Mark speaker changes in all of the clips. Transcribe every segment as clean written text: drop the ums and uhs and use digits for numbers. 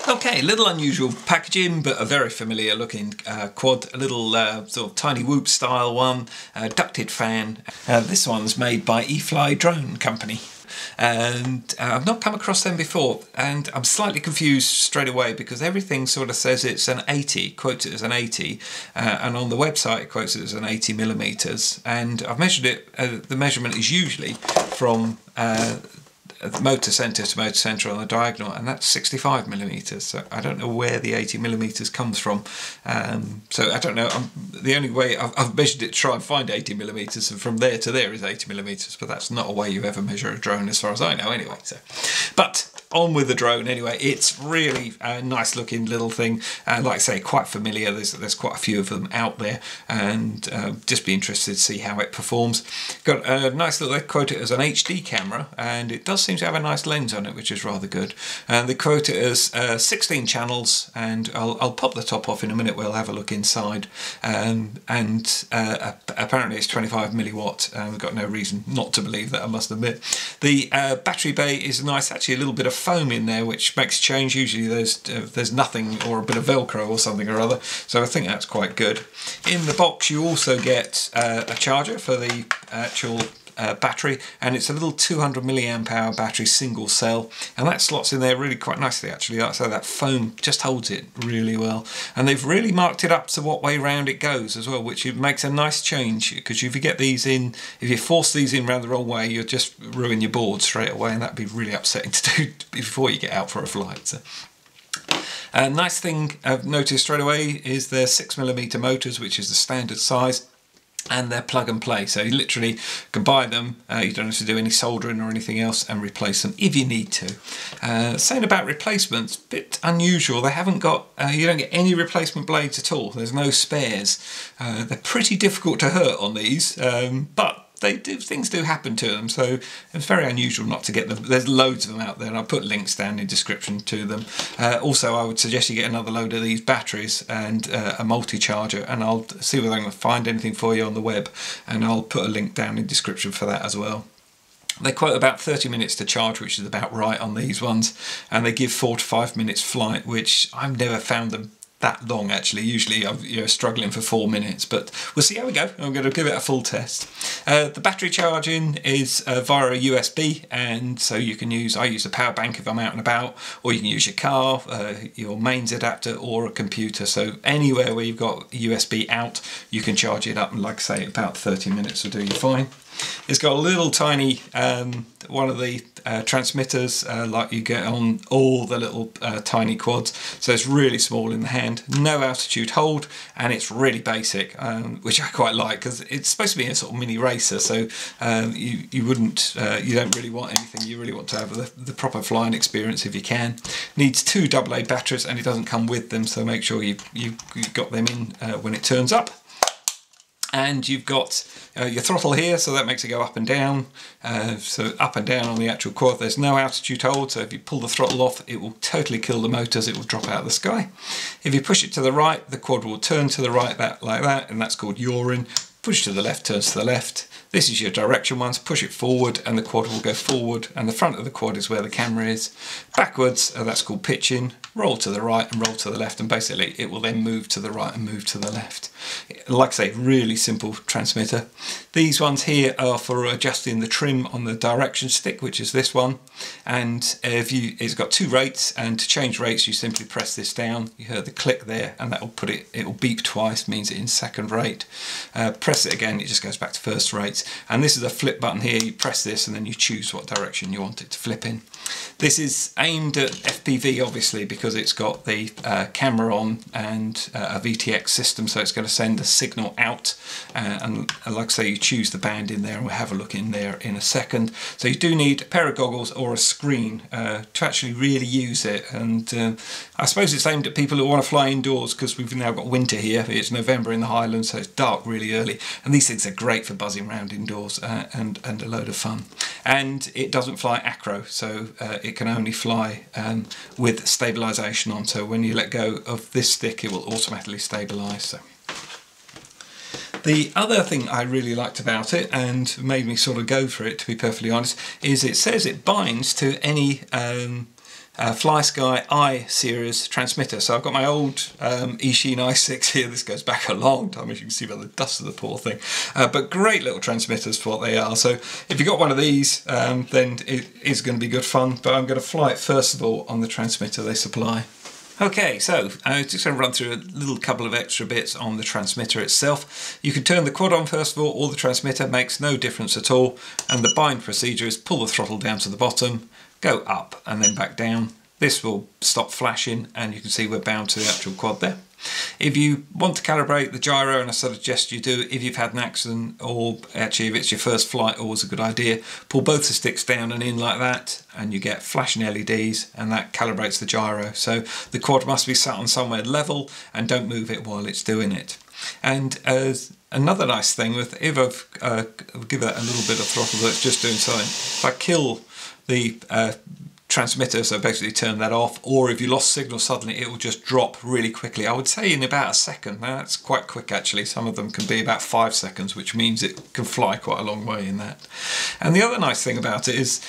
Speaker 1: Okay, little unusual packaging, but a very familiar looking quad, a little sort of tiny whoop style one, ducted fan. This one's made by Efly drone company. And I've not come across them before, and I'm slightly confused straight away because everything sort of says it's an 80, quotes it as an 80, and on the website it quotes it as an 80 millimeters, and I've measured it, the measurement is usually from motor centre to motor centre on the diagonal, and that's 65 millimeters. So I don't know where the 80 millimeters comes from. So I don't know. The only way I've measured it to try and find 80 millimeters, and from there to there is 80 millimeters. But that's not a way you ever measure a drone, as far as I know, anyway. So, but on with the drone anyway. It's really a nice looking little thing, and like I say, quite familiar. There's quite a few of them out there, and just be interested to see how it performs. Got a nice little, they quote it as an HD camera, and it does seem to have a nice lens on it, which is rather good. And they quote it as 16 channels, and I'll pop the top off in a minute. We'll have a look inside, and apparently it's 25 milliwatt. We've got no reason not to believe that, I must admit. The battery bay is nice, actually a little bit of foam in there, which makes a change. Usually there's nothing, or a bit of Velcro or something or other, so I think that's quite good. In the box you also get a charger for the actual battery, and it's a little 200 milliamp hour battery, single cell, and that slots in there really quite nicely actually. So that foam just holds it really well, and they've really marked it up to what way round it goes as well, which makes a nice change, because if you get these in, if you force these in round the wrong way, you'll just ruin your board straight away, and that'd be really upsetting to do before you get out for a flight. So. A nice thing I've noticed straight away is their 6mm motors, which is the standard size, and they're plug and play, so you literally can buy them, you don't have to do any soldering or anything else, and replace them if you need to. Saying about replacements, a bit unusual, they haven't got, you don't get any replacement blades at all, there's no spares. They're pretty difficult to hurt on these, but things do happen to them, so it's very unusual not to get them. There's loads of them out there, and I'll put links down in the description to them. Also, I would suggest you get another load of these batteries and a multi-charger, and I'll see whether I can find anything for you on the web, and I'll put a link down in the description for that as well. They quote about 30 minutes to charge, which is about right on these ones, and they give 4 to 5 minutes flight, which I've never found them that long actually. Usually I'm struggling for 4 minutes, but we'll see how we go. I'm going to give it a full test. The battery charging is via a USB, and so you can use, I use a power bank if I'm out and about, or you can use your car, your mains adapter, or a computer. So anywhere where you've got USB out, you can charge it up, and like I say, about 30 minutes will do you fine. It's got a little tiny one of the transmitters like you get on all the little tiny quads, so it's really small in the hand, no altitude hold, and it's really basic, which I quite like, because it's supposed to be a sort of mini racer, so you don't really want anything, you really want to have the proper flying experience if you can. Needs 2 AA batteries, and it doesn't come with them, so make sure you've got them in when it turns up. And you've got your throttle here, so that makes it go up and down. So up and down on the actual quad. There's no altitude hold, so if you pull the throttle off, it will totally kill the motors. It will drop out of the sky. If you push it to the right, the quad will turn to the right, like that, and that's called yawing. Push to the left, turns to the left. This is your direction ones. Push it forward, and the quad will go forward, and the front of the quad is where the camera is. Backwards, that's called pitching. Roll to the right and roll to the left, and basically it will then move to the right and move to the left. Like I say, really simple transmitter. These ones here are for adjusting the trim on the direction stick, which is this one, and it's got 2 rates, and to change rates you simply press this down. You heard the click there, and that will put it, it will beep twice, means it's in second rate. Press it again, it just goes back to first rates, and this is a flip button here. You press this and then you choose what direction you want it to flip in. This is aimed at FPV, obviously, because it's got the camera on and a VTX system, so it's going to send a signal out, and like I say, you choose the band in there, and we'll have a look in there in a second. So you do need a pair of goggles or a screen to actually really use it, and I suppose it's aimed at people who want to fly indoors, because we've now got winter here. It's November in the Highlands, so it's dark really early, and these things are great for buzzing around indoors, and a load of fun. And it doesn't fly acro, so it can only fly with stabilisation on, so when you let go of this stick it will automatically stabilise. So. The other thing I really liked about it, and made me sort of go for it, to be perfectly honest, is it says it binds to any FlySky I series transmitter. So I've got my old Eachine i6 here. This goes back a long time, as you can see by the dust of the poor thing. But great little transmitters for what they are. So if you've got one of these, then it is going to be good fun. But I'm going to fly it first of all on the transmitter they supply. Okay, so I'm just going to run through a little couple of extra bits on the transmitter itself. You can turn the quad on first of all, or the transmitter, makes no difference at all. And the bind procedure is pull the throttle down to the bottom, go up and then back down. This will stop flashing and you can see we're bound to the actual quad there. If you want to calibrate the gyro, and I suggest you do if you've had an accident, or actually if it's your first flight, always a good idea, pull both the sticks down and in like that and you get flashing LEDs and that calibrates the gyro. So the quad must be sat on somewhere level and don't move it while it's doing it. And another nice thing with, if I've give it a little bit of throttle that's just doing something, if I kill the transmitter, so basically turn that off, or if you lost signal suddenly it will just drop really quickly. I would say in about a second. Now that's quite quick actually. Some of them can be about 5 seconds, which means it can fly quite a long way in that. And the other nice thing about it is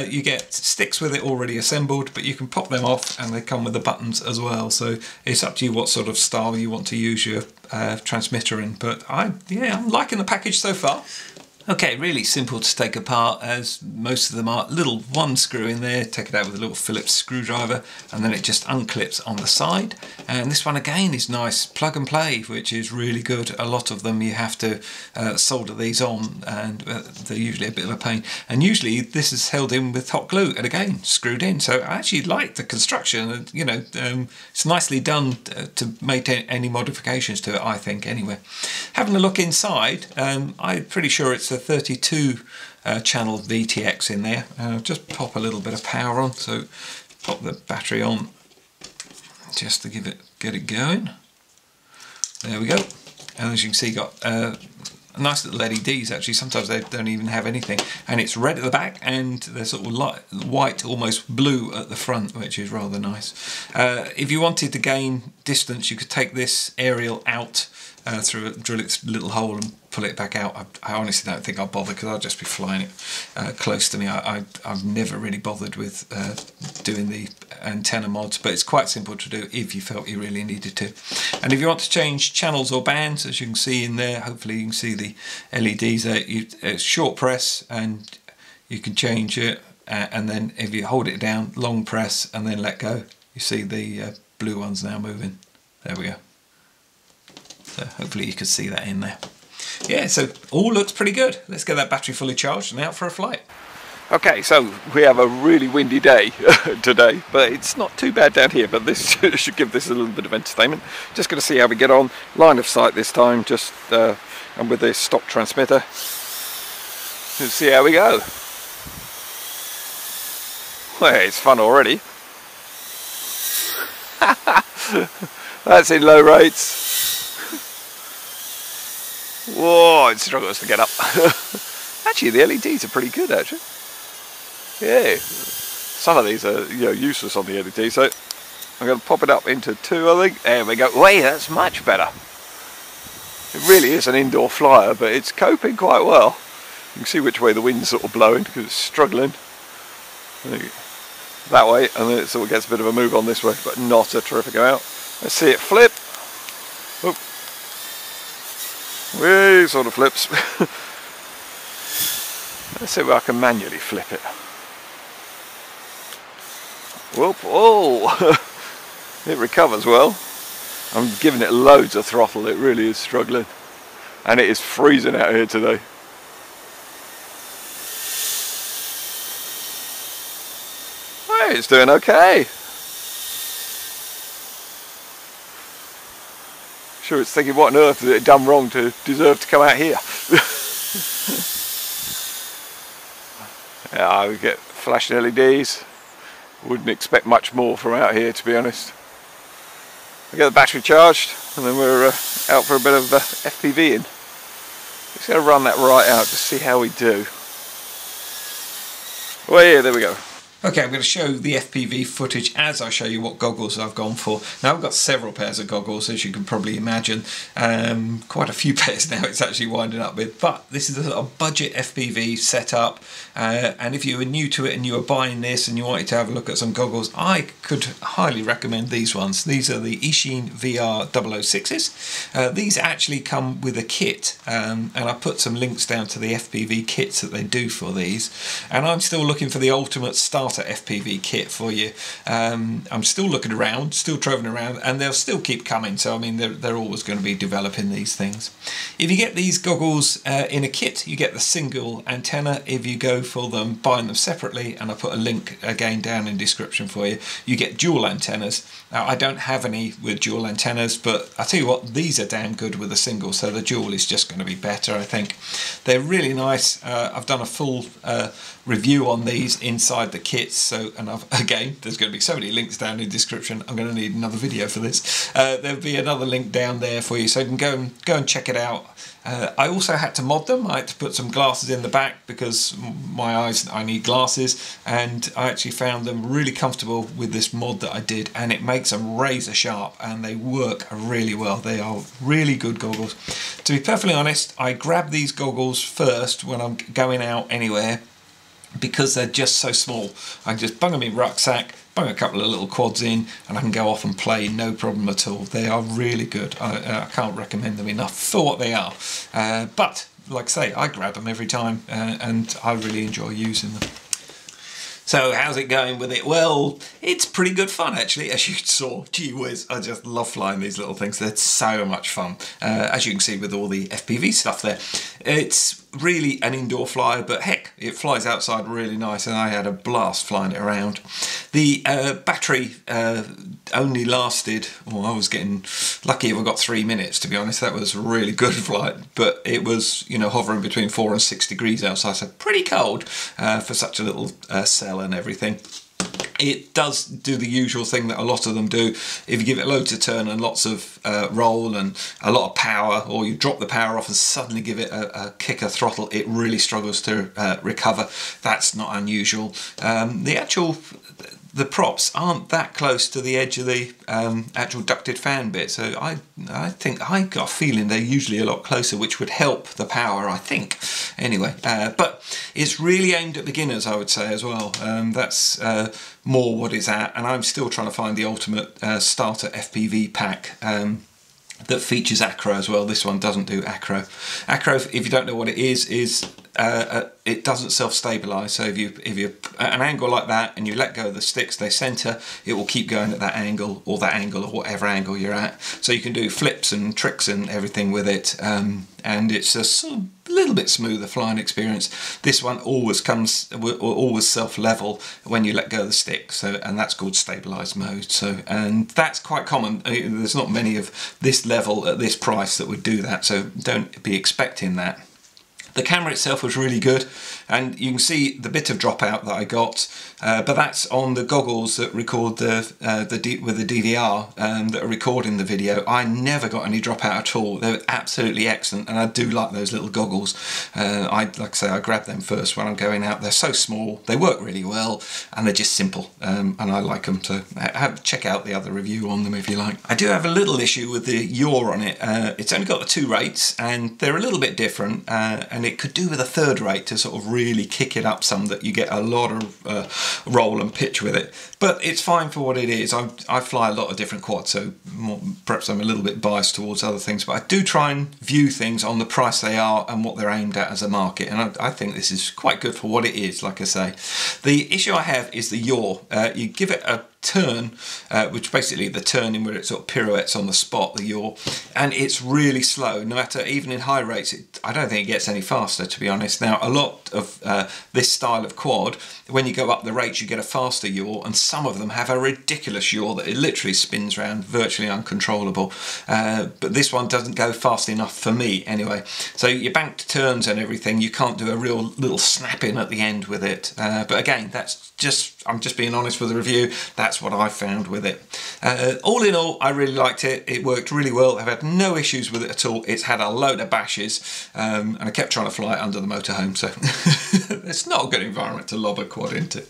Speaker 1: you get sticks with it already assembled, but you can pop them off and they come with the buttons as well. So it's up to you what sort of style you want to use your transmitter in. But I'm liking the package so far. Okay, really simple to take apart, as most of them are. Little one screw in there, take it out with a little Phillips screwdriver, and then it just unclips on the side. And this one again is nice, plug and play, which is really good. A lot of them you have to solder these on, and they're usually a bit of a pain. And usually this is held in with hot glue, and again screwed in. So I actually like the construction. You know, it's nicely done to make any modifications to it, I think. Anyway, having a look inside, I'm pretty sure it's a 32 channel VTX in there. Just pop a little bit of power on, so pop the battery on just to get it going. There we go. And as you can see, got nice little LEDs actually. Sometimes they don't even have anything, and it's red at the back and they're sort of light, white, almost blue at the front, which is rather nice. If you wanted to gain distance, you could take this aerial out drill its little hole and pull it back out. I honestly don't think I'll bother, because I'll just be flying it close to me. I've never really bothered with doing the antenna mods, but it's quite simple to do if you felt you really needed to. And if you want to change channels or bands, as you can see in there, hopefully you can see the LEDs there, it's short press and you can change it, and then if you hold it down, long press and then let go, you see the blue ones now moving. There we go. So hopefully you can see that in there. Yeah, so all looks pretty good. Let's get that battery fully charged and out for a flight. Okay, so we have a really windy day today, but it's not too bad down here, but this should give this a little bit of entertainment. Just going to see how we get on. Line of sight this time, just and with this stock transmitter. Let's see how we go. Well, it's fun already. That's in low rates. Whoa, it struggles to get up. Actually, the LEDs are pretty good, actually. Yeah, some of these are useless on the LED, so I'm going to pop it up into 2, I think. There we go. Wait, that's much better. It really is an indoor flyer, but it's coping quite well. You can see which way the wind's sort of blowing, because it's struggling. That way, and then it sort of gets a bit of a move on this way, but not a terrific amount. Let's see it flip. Oop. Whee, sort of flips. Let's see if I can manually flip it. Whoop, oh! It recovers well. I'm giving it loads of throttle, it really is struggling. And it is freezing out here today. Hey, it's doing okay. Sure, it's thinking what on earth has it done wrong to deserve to come out here. Yeah, we get flashing LEDs. Wouldn't expect much more from out here, to be honest. We get the battery charged and then we're out for a bit of FPV in. Just going to run that right out to see how we do. Well, yeah, there we go. Okay, I'm going to show the FPV footage as I show you what goggles I've gone for. Now I've got several pairs of goggles, as you can probably imagine. Quite a few pairs now it's actually winding up with, but this is a sort of budget FPV setup, and if you were new to it and you were buying this and you wanted to have a look at some goggles, I could highly recommend these ones. These are the Eachine VR 006s. These actually come with a kit, and I put some links down to the FPV kits that they do for these, and I'm still looking for the ultimate starter FPV kit for you. I'm still looking around, still traveling around, and they'll still keep coming, so I mean they're always going to be developing these things. If you get these goggles in a kit, you get the single antenna. If you go for them, buying them separately, and I put a link again down in description for you, you get dual antennas. Now I don't have any with dual antennas, but I tell you what, these are damn good with a single, so the dual is just going to be better, I think. They're really nice. I've done a full review on these inside the kits, so, and again there's going to be so many links down in the description, I'm going to need another video for this. There'll be another link down there for you, so you can go and check it out. I also had to mod them. I had to put some glasses in the back because my eyes, I need glasses, and I actually found them really comfortable with this mod that I did, and it makes them razor sharp and they work really well. They are really good goggles. To be perfectly honest, I grab these goggles first when I'm going out anywhere because they're just so small. I can just bung them in rucksack, bung a couple of little quads in, and I can go off and play no problem at all. They are really good. I can't recommend them enough for what they are. But like I say, I grab them every time, and I really enjoy using them. So how's it going with it? Well, it's pretty good fun actually, as you saw. Gee whiz, I just love flying these little things. They're so much fun. As you can see with all the FPV stuff there. It's really an indoor flyer, but heck, it flies outside really nice, and I had a blast flying it around. The battery only lasted, well, I was getting lucky if I got 3 minutes, to be honest. That was a really good flight, but it was, you know, hovering between 4 and 6 degrees outside, so pretty cold for such a little cell and everything. It does do the usual thing that a lot of them do. If you give it loads of turn and lots of roll and a lot of power, or you drop the power off and suddenly give it a kick of throttle, it really struggles to recover. That's not unusual. The props aren't that close to the edge of the actual ducted fan bit, so I think I got a feeling they're usually a lot closer, which would help the power, I think. Anyway, but it's really aimed at beginners, I would say, as well. That's more what it's at, and I'm still trying to find the ultimate starter FPV pack that features acro as well. This one doesn't do acro. Acro, if you don't know what it is it doesn't self-stabilize. So if you at an angle like that and you let go of the sticks, they center, it will keep going at that angle or whatever angle you're at. So you can do flips and tricks and everything with it, and it's a sort of little bit smoother flying experience. This one always self-level when you let go of the stick, so, and that's called stabilized mode. So, and that's quite common. There's not many of this level at this price that would do that, so don't be expecting that. The camera itself was really good, and you can see the bit of dropout that I got, but that's on the goggles that record with the DVR that are recording the video. I never got any dropout at all. They're absolutely excellent, and I do like those little goggles. Like I say, I grab them first when I'm going out. They're so small, they work really well, and they're just simple, and I like them. So check out the other review on them if you like. I do have a little issue with the yaw on it. It's only got the 2 rates, and they're a little bit different, and it could do with a 3rd rate to sort of really kick it up some, that you get a lot of roll and pitch with it. But it's fine for what it is. I fly a lot of different quads, so perhaps I'm a little bit biased towards other things, but I do try and view things on the price they are and what they're aimed at as a market, and I think this is quite good for what it is, like I say. The issue I have is the yaw. You give it a turn, which basically the turning where it sort of pirouettes on the spot, the yaw, and it's really slow. No matter, even in high rates, I don't think it gets any faster, to be honest. Now, a lot of this style of quad, when you go up the rates, you get a faster yaw, and some of them have a ridiculous yaw that it literally spins around, virtually uncontrollable. But this one doesn't go fast enough for me, anyway. So your banked turns and everything, you can't do a real little snap in at the end with it. But again, that's just, I'm just being honest with the review. That's what I found with it. All in all, I really liked it. It worked really well. I've had no issues with it at all. It's had a load of bashes, and I kept trying to fly it under the motorhome, so It's not a good environment to lob a quad into.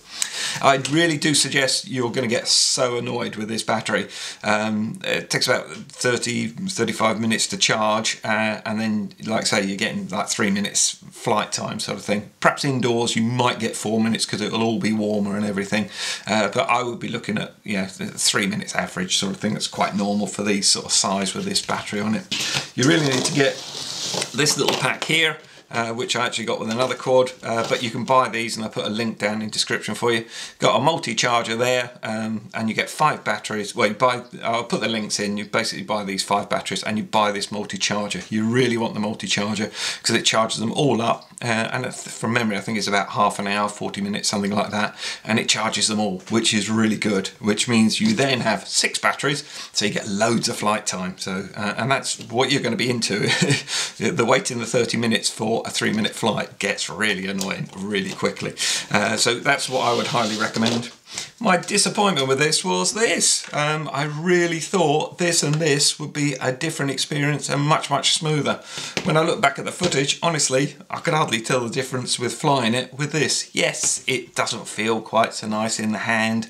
Speaker 1: I really do suggest you're going to get so annoyed with this battery. It takes about 35 minutes to charge, and then, like I say, you're getting like 3 minutes flight time sort of thing. Perhaps indoors you might get 4 minutes because it'll all be warmer and everything, but I would be looking at 3 minutes average sort of thing. That's quite normal for these sort of size with this battery on it. You really need to get this little pack here, which I actually got with another quad, but you can buy these, and I put a link down in the description for you. Got a multi-charger there, and you get 5 batteries. Well, I'll put the links in. You basically buy these 5 batteries and you buy this multi-charger. You really want the multi-charger because it charges them all up, and from memory I think it's about half an hour, 40 minutes, something like that, and it charges them all, which is really good, which means you then have 6 batteries, so you get loads of flight time. So and that's what you're going to be into. The waiting the 30 minutes for a 3-minute flight gets really annoying really quickly. So that's what I would highly recommend. My disappointment with this was this. I really thought this and this would be a different experience and much smoother. When I look back at the footage, honestly, I could hardly tell the difference with flying it with this. Yes, it doesn't feel quite so nice in the hand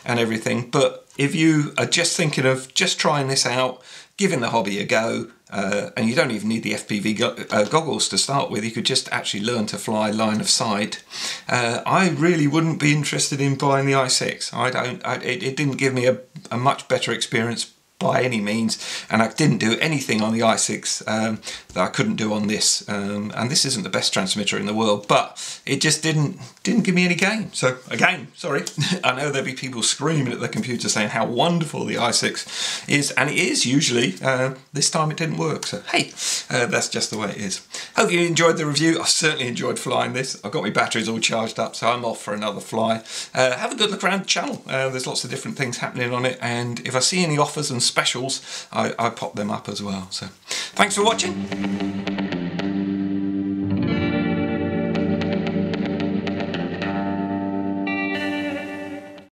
Speaker 1: and everything, but if you are just thinking of just trying this out, giving the hobby a go, and you don't even need the FPV goggles to start with, you could just actually learn to fly line of sight. I really wouldn't be interested in buying the i6. It didn't give me a much better experience by any means, and I didn't do anything on the i6 that I couldn't do on this, and this isn't the best transmitter in the world, but it just didn't give me any game. So again, sorry, I know there'll be people screaming at the computer saying how wonderful the i6 is, and it is usually. This time it didn't work, so hey, that's just the way it is. Hope you enjoyed the review. I certainly enjoyed flying this. I've got my batteries all charged up, so I'm off for another fly. Have a good look around the channel. There's lots of different things happening on it, and if I see any offers and specials, I pop them up as well. So thanks for watching.